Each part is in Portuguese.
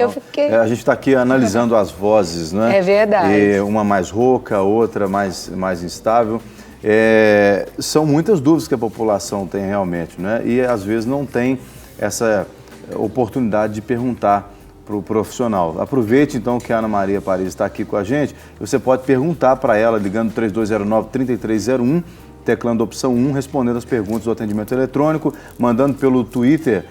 Eu fiquei... A gente está aqui analisando as vozes, né? É verdade. Uma mais rouca, outra mais instável. São muitas dúvidas que a população tem realmente, né? E às vezes não tem essa oportunidade de perguntar para o profissional. Aproveite então que a Ana Maria Paris está aqui com a gente. Você pode perguntar para ela ligando 3209-3301, teclando a opção 1, respondendo as perguntas do atendimento eletrônico, mandando pelo Twitter.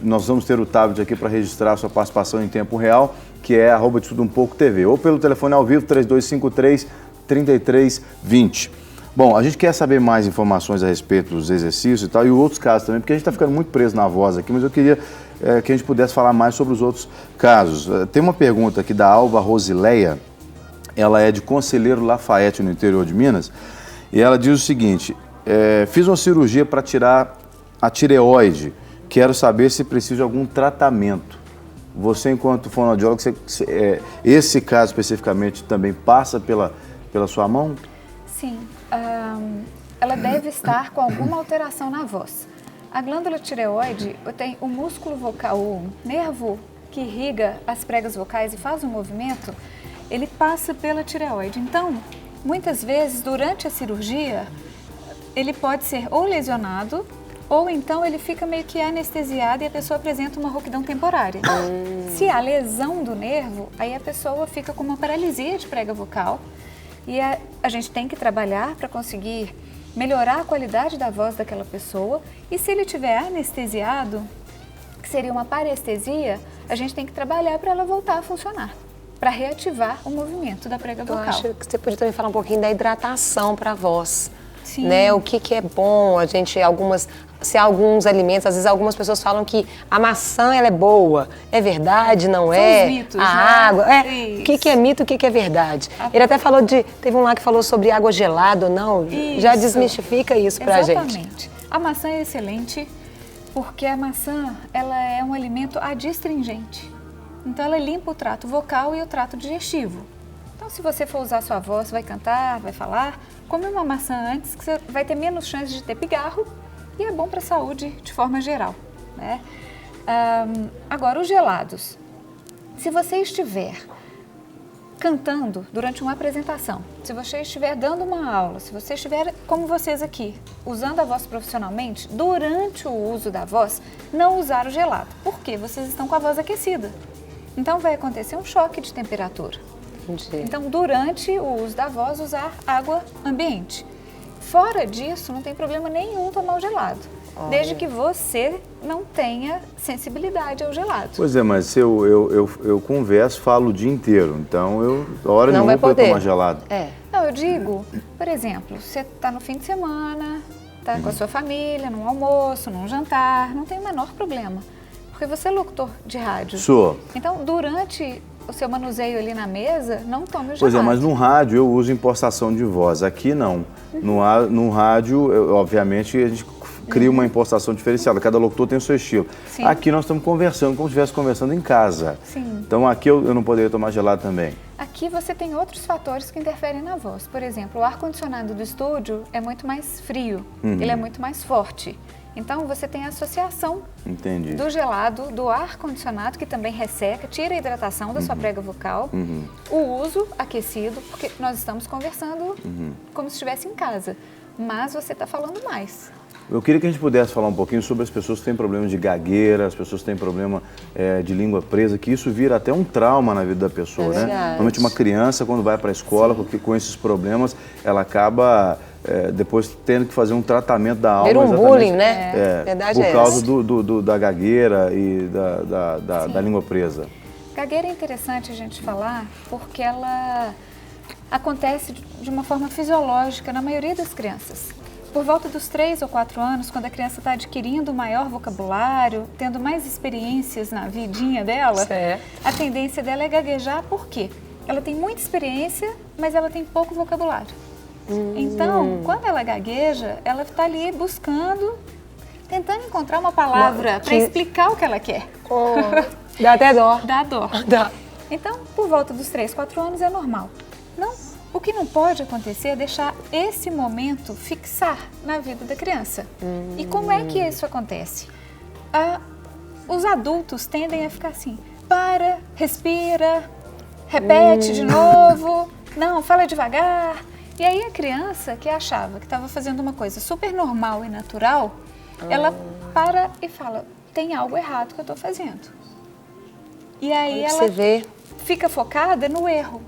Nós vamos ter o tablet aqui para registrar a sua participação em tempo real, que é @DeTudoUmPouco.tv, ou pelo telefone ao vivo 3253-3320. Bom, a gente quer saber mais informações a respeito dos exercícios e tal, e outros casos também, porque a gente está ficando muito preso na voz aqui, mas eu queria que a gente pudesse falar mais sobre os outros casos. Tem uma pergunta aqui da Alva Rosileia, ela é de Conselheiro Lafayette, no interior de Minas, e ela diz o seguinte: fiz uma cirurgia para tirar a tireoide, quero saber se precisa de algum tratamento. Você, enquanto fonoaudiólogo, esse caso especificamente também passa pela sua mão? Sim, ela deve estar com alguma alteração na voz. A glândula tireoide tem o músculo vocal, o nervo que irriga as pregas vocais e faz o movimento, ele passa pela tireoide. Então, muitas vezes, durante a cirurgia, ele pode ser ou lesionado, ou então ele fica meio que anestesiado e a pessoa apresenta uma rouquidão temporária. Se há lesão do nervo, aí a pessoa fica com uma paralisia de prega vocal e a gente tem que trabalhar para conseguir melhorar a qualidade da voz daquela pessoa. E se ele tiver anestesiado, que seria uma parestesia, a gente tem que trabalhar para ela voltar a funcionar, para reativar o movimento da prega vocal. Eu acho que você podia também falar um pouquinho da hidratação para a voz. Sim. Né? O que é bom, se alguns alimentos, às vezes algumas pessoas falam que a maçã ela é boa, é verdade, não São é? os mitos, a né? água, o que é mito, o que é verdade? Ele até falou teve um lá que falou sobre água gelada ou não, já desmistifica isso pra gente. Exatamente. A maçã é excelente porque a maçã ela é um alimento adstringente, então ela limpa o trato vocal e o trato digestivo. Então, se você for usar sua voz, vai cantar, vai falar, come uma maçã antes, que você vai ter menos chance de ter pigarro e é bom para a saúde de forma geral, né? Agora, os gelados. Se você estiver cantando durante uma apresentação, se você estiver dando uma aula, se você estiver, como vocês aqui, usando a voz profissionalmente, durante o uso da voz, não usar o gelado. Por quê? Vocês estão com a voz aquecida. Então, vai acontecer um choque de temperatura. Entendi. Então, durante o uso da voz, usar água ambiente. Fora disso, não tem problema nenhum tomar o gelado, desde que você não tenha sensibilidade ao gelado. Pois é, mas eu converso, falo o dia inteiro, então hora nenhuma para tomar gelado. Não, eu digo, por exemplo, você está no fim de semana, está com a sua família, num almoço, num jantar, não tem o menor problema, porque você é locutor de rádio. Sou. Então, durante o seu manuseio ali na mesa, não tome o gelado. Pois é, mas no rádio eu uso impostação de voz, aqui não. No rádio, obviamente, a gente cria uma impostação diferenciada, cada locutor tem o seu estilo. Sim. Aqui nós estamos conversando como se estivesse conversando em casa. Sim. Então aqui eu não poderia tomar gelado também. Aqui você tem outros fatores que interferem na voz. Por exemplo, o ar-condicionado do estúdio é muito mais frio, ele é muito mais forte. Então, você tem a associação do gelado, do ar-condicionado, que também resseca, tira a hidratação da sua prega vocal, o uso aquecido, porque nós estamos conversando como se estivesse em casa, mas você está falando mais. Eu queria que a gente pudesse falar um pouquinho sobre as pessoas que têm problemas de gagueira, as pessoas que têm problema de língua presa, que isso vira até um trauma na vida da pessoa, né? Normalmente uma criança, quando vai para a escola, porque com esses problemas, ela acaba depois tendo que fazer um tratamento da alma. Vira um bullying, né? Por causa da gagueira e da língua presa. Gagueira é interessante a gente falar porque ela acontece de uma forma fisiológica na maioria das crianças. Por volta dos 3 ou 4 anos, quando a criança está adquirindo maior vocabulário, tendo mais experiências na vidinha dela, a tendência dela é gaguejar. Por quê? Ela tem muita experiência, mas ela tem pouco vocabulário. Então, quando ela gagueja, ela está ali buscando, tentando encontrar uma palavra para explicar o que ela quer. Dá até dó. Dá dó. Então, por volta dos 3, 4 anos é normal. O que não pode acontecer é deixar esse momento fixar na vida da criança. E como é que isso acontece? Os adultos tendem a ficar assim, para, respira, repete de novo, não, fala devagar. E aí a criança que achava que estava fazendo uma coisa super normal e natural, ela para e fala, tem algo errado que eu estou fazendo. E aí ela fica focada no erro.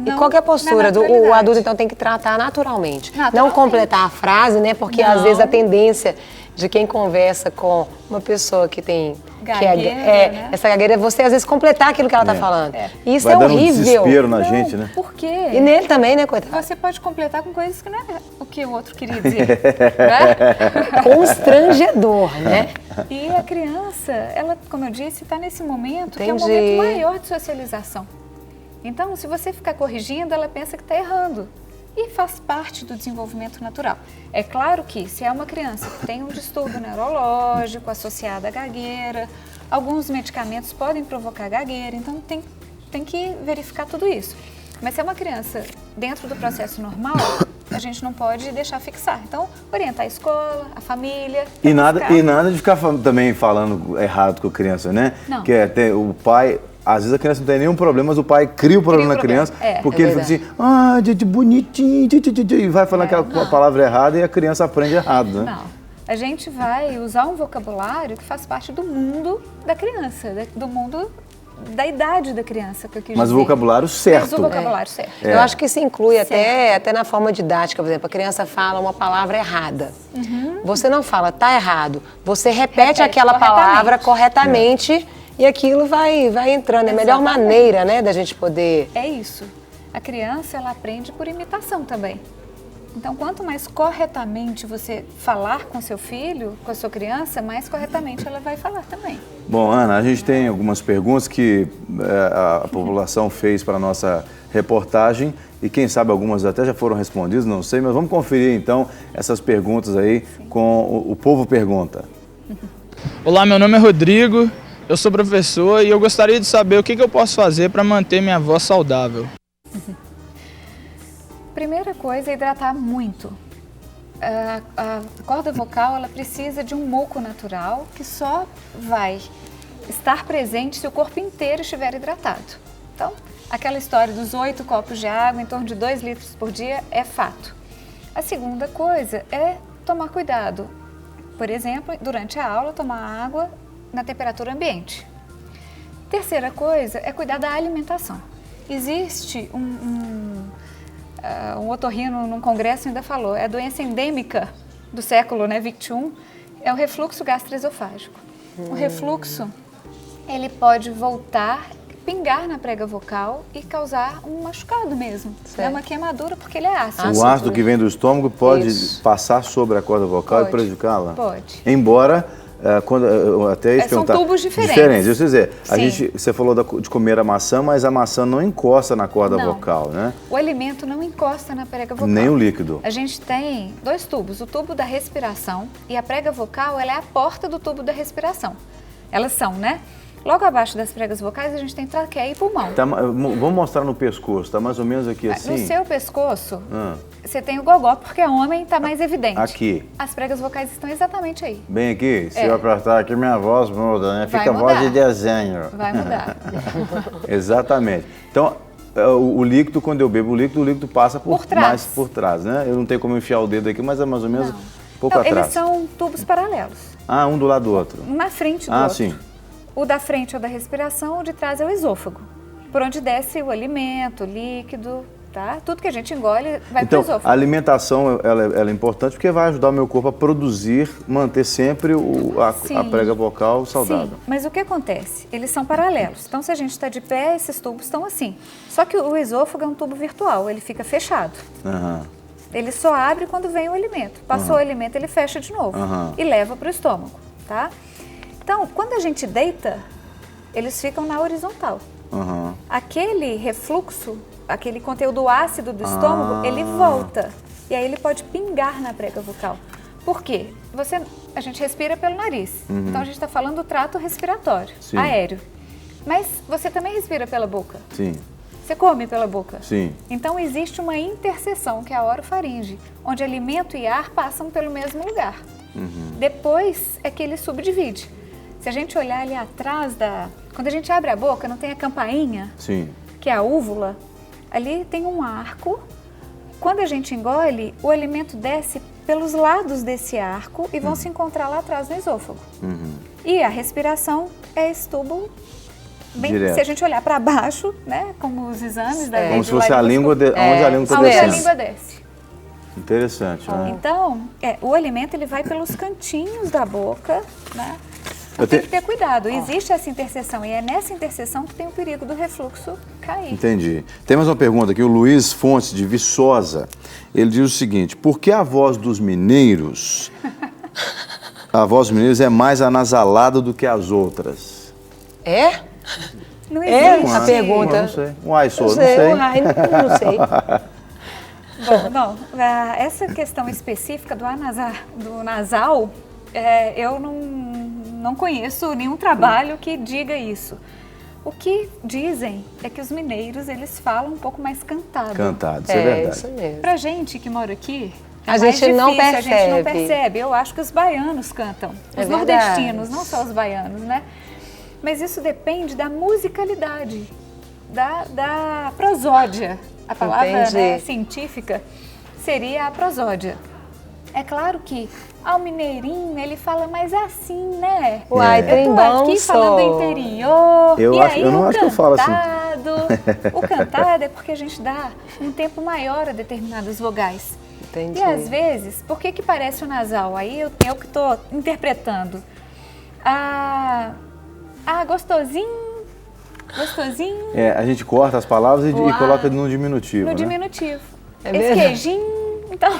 E qual que é a postura? O adulto, então, tem que tratar naturalmente. Não completar a frase, né? Porque, às vezes, a tendência de quem conversa com uma pessoa que tem... gagueira, né? Essa gagueira é você, às vezes, completar aquilo que ela está falando. E isso vai é dando horrível. Um desespero na gente, né? Por quê? E nele também, né, coitado? Você pode completar com coisas que não é o que o outro queria dizer. Né? Constrangedor, né? E a criança, ela, como eu disse, está nesse momento que é um momento maior de socialização. Então, se você ficar corrigindo, ela pensa que está errando. E faz parte do desenvolvimento natural. É claro que, se é uma criança que tem um distúrbio neurológico associado à gagueira, alguns medicamentos podem provocar gagueira, então tem que verificar tudo isso. Mas se é uma criança dentro do processo normal, a gente não pode deixar fixar. Então, orientar a escola, a família. E nada de ficar também falando errado com a criança, né? Não. Que é o pai... Às vezes a criança não tem nenhum problema, mas o pai cria o problema na criança, porque ele fala assim, de bonitinho, e vai falando aquela palavra errada e a criança aprende errado, né? Não, a gente vai usar um vocabulário que faz parte do mundo da criança, do mundo da idade da criança, que eu quis dizer. O vocabulário certo. Mas o vocabulário certo. Eu acho que isso inclui até na forma didática, por exemplo, a criança fala uma palavra errada. Você não fala, tá errado, você repete aquela palavra corretamente. E aquilo vai entrando. É a melhor maneira, né, da gente poder... É isso. A criança, ela aprende por imitação também. Então, quanto mais corretamente você falar com seu filho, com a sua criança, mais corretamente ela vai falar também. Bom, Ana, a gente tem algumas perguntas que a população fez para a nossa reportagem e quem sabe algumas até já foram respondidas, não sei, mas vamos conferir então essas perguntas aí com o Povo Pergunta. Olá, meu nome é Rodrigo. Eu sou professor e eu gostaria de saber o que eu posso fazer para manter minha voz saudável. Primeira coisa é hidratar muito. A corda vocal, ela precisa de um muco natural que só vai estar presente se o corpo inteiro estiver hidratado. Então, aquela história dos 8 copos de água, em torno de 2 litros por dia, é fato. A segunda coisa é tomar cuidado. Por exemplo, durante a aula, tomar água na temperatura ambiente. Terceira coisa é cuidar da alimentação. Existe um otorrino num congresso ainda falou, é a doença endêmica do século XXI, é o refluxo gastroesofágico. O refluxo, ele pode voltar, pingar na prega vocal e causar um machucado mesmo. É uma queimadura porque ele é ácido. O ácido que vem do estômago pode passar sobre a corda vocal e prejudicá-la? Pode. Embora... até isso são tubos diferentes. Deixa eu dizer, você falou de comer a maçã, mas a maçã não encosta na corda vocal, né? O alimento não encosta na prega vocal. Nem o líquido. A gente tem 2 tubos, o tubo da respiração e a prega vocal, ela é a porta do tubo da respiração. Elas são, né? Logo abaixo das pregas vocais, a gente tem traqueia e pulmão. Vamos mostrar no pescoço, tá mais ou menos aqui assim? No seu pescoço, você tem o gogó, porque é homem, tá mais evidente. Aqui. As pregas vocais estão exatamente aí. Bem aqui? Se eu apertar aqui, minha voz muda, né? Fica a voz de desenho. Vai mudar. Exatamente. Então, o líquido, quando eu bebo o líquido passa por trás. Mais por trás, né? Eu não tenho como enfiar o dedo aqui, mas é mais ou menos pouco atrás. Eles são tubos paralelos. Um do lado do outro. Um na frente do outro. Sim. O da frente é o da respiração, o de trás é o esôfago, por onde desce o alimento, o líquido, tá? Tudo que a gente engole vai para o esôfago. A alimentação ela é importante porque vai ajudar o meu corpo a produzir, manter sempre a prega vocal saudável. Sim, mas o que acontece? Eles são paralelos. Então, se a gente está de pé, esses tubos estão assim. Só que o esôfago é um tubo virtual, ele fica fechado. Ele só abre quando vem o alimento. Passou o alimento, ele fecha de novo e leva para o estômago, tá? Então, quando a gente deita, eles ficam na horizontal. Aquele refluxo, aquele conteúdo ácido do estômago, ele volta. E aí ele pode pingar na prega vocal. Por quê? A gente respira pelo nariz. Então, a gente está falando do trato respiratório, aéreo. Mas você também respira pela boca. Sim. Você come pela boca. Sim. Então, existe uma interseção, que é a orofaringe, onde alimento e ar passam pelo mesmo lugar. Depois é que ele subdivide. Se a gente olhar ali atrás quando a gente abre a boca, não tem a campainha, Sim. que é a úvula, ali tem um arco. Quando a gente engole, o alimento desce pelos lados desse arco e vão se encontrar lá atrás no esôfago. E a respiração é esse tubo, Direto. se a gente olhar para baixo, né, como os exames da Como se fosse a língua, onde a língua está onde a descendo. língua desce. Interessante, né? Então, o alimento ele vai pelos cantinhos da boca, né? Tem que ter cuidado, existe essa interseção e é nessa interseção que tem o perigo do refluxo cair. Entendi. Tem mais uma pergunta aqui, o Luiz Fontes, de Viçosa. Ele diz o seguinte, por que a voz dos mineiros, é mais anasalada do que as outras? É? Não É existe. a pergunta. Não sei. Uai, sou, Não sei. Uai, não sei. Bom, não, essa questão específica do nasal, eu não conheço nenhum trabalho que diga isso. O que dizem é que os mineiros, eles falam um pouco mais cantado. Cantado, isso é verdade. Isso mesmo. Pra gente que mora aqui, A gente não a gente não percebe. percebe. Eu acho que os baianos cantam, É os verdade. nordestinos, não só os baianos, né? Mas isso depende da musicalidade, da prosódia. A palavra, Entendi. né, científica seria a prosódia. É claro que o mineirinho, ele fala mais assim, né? Uai, Eu trem tô bom, aqui falando do só. interior, Eu e acho- aí eu não o acho que eu falo assim. o cantado é porque a gente dá um tempo maior a determinadas vogais. Entendi. E às vezes, por que parece o nasal? Aí eu que estou interpretando. Gostosinho, A gente corta as palavras e Uau. coloca no diminutivo, no né? diminutivo. É Esse verdade. queijinho, então...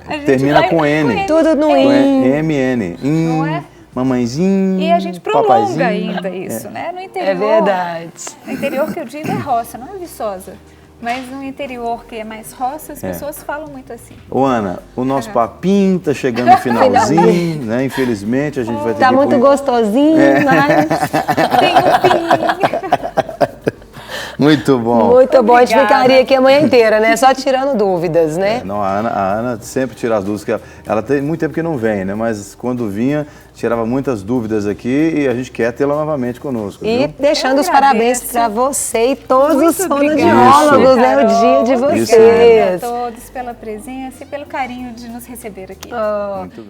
a gente Termina vai com N. Tudo no Com in. MN. Não é? Mamãezinho, E a gente prolonga papaizinho. ainda isso, né? No interior, É verdade. no interior que eu digo é roça, não é Viçosa. Mas no interior que é mais roça, as pessoas falam muito assim. Ô, Ana, o nosso papinho tá chegando no finalzinho, né? Infelizmente, a gente vai ter Tá que... muito gostosinho, mas Tem um fim. Muito bom. muito bom. A gente Obrigada. ficaria aqui a manhã inteira, né? Só tirando dúvidas, né? Não, a Ana sempre tira as dúvidas, que ela tem muito tempo que não vem, né? Mas quando vinha, tirava muitas dúvidas aqui e a gente quer tê-la novamente conosco, E viu? deixando Eu os parabéns agradeço. para você e todos Muito os fonoaudiólogos, obrigada, né? O dia de Carol. Isso vocês. Obrigada a todos pela presença e pelo carinho de nos receber aqui. Oh. Muito bem.